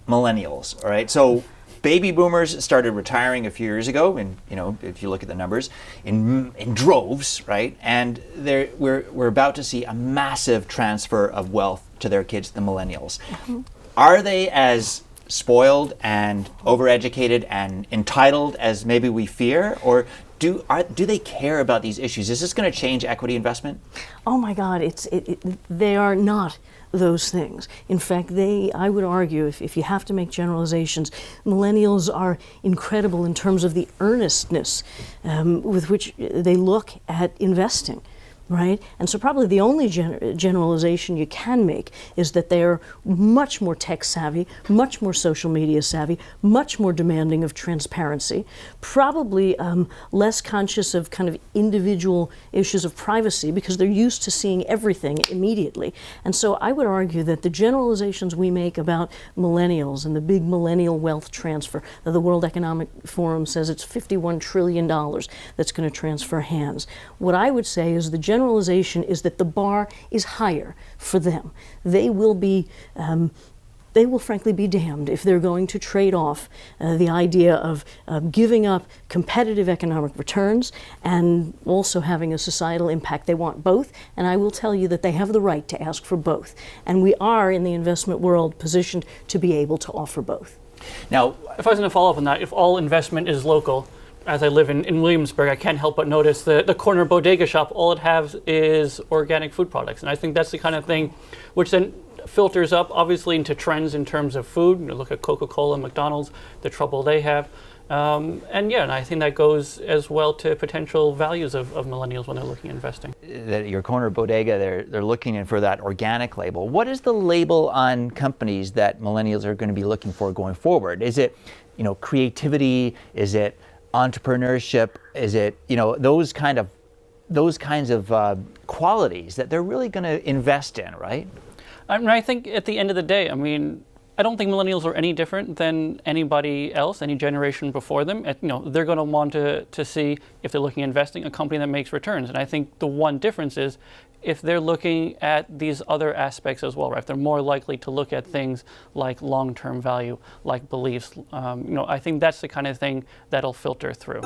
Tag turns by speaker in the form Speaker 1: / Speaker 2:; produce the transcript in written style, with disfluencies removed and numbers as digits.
Speaker 1: Millennials, all right? So baby boomers started retiring a few years ago, and if you look at the numbers, in droves, right? And we're about to see a massive transfer of wealth to their kids, the millennials. Mm-hmm. Are they as spoiled and overeducated and entitled as maybe we fear, or do they care about these issues? Is this going to change equity investment?
Speaker 2: Oh my God, they are not those things. In fact, I would argue, if you have to make generalizations, millennials are incredible in terms of the earnestness with which they look at investing. Right? And so probably the only generalization you can make is that they're much more tech savvy, much more social media savvy, much more demanding of transparency, probably less conscious of kind of individual issues of privacy because they're used to seeing everything immediately. And so I would argue that the generalizations we make about millennials and the big millennial wealth transfer, that the World Economic Forum says it's $51 trillion that's going to transfer hands. What I would say is the generalization is that the bar is higher for them. They will frankly be damned if they're going to trade off the idea of giving up competitive economic returns and also having a societal impact. They want both, and I will tell you that they have the right to ask for both. And we are, in the investment world, positioned to be able to offer both.
Speaker 3: Now, if I was going to follow up on that, if all investment is local, as I live in Williamsburg, I can't help but notice the corner bodega shop, all it has is organic food products. And I think that's the kind of thing which then filters up, obviously, into trends in terms of food. You look at Coca-Cola and McDonald's, the trouble they have. And I think that goes as well to potential values of millennials when they're looking at investing.
Speaker 1: Your corner bodega, they're looking in for that organic label. What is the label on companies that millennials are going to be looking for going forward? Is it, creativity? Is it entrepreneurship? Is it those kinds of qualities that they're really going to invest in, right?
Speaker 3: I think at the end of the day, I don't think millennials are any different than anybody else, any generation before them. They're going to want to see, if they're looking at investing, a company that makes returns. And I think the one difference is if they're looking at these other aspects as well, right? They're more likely to look at things like long-term value, like beliefs. I think that's the kind of thing that'll filter through.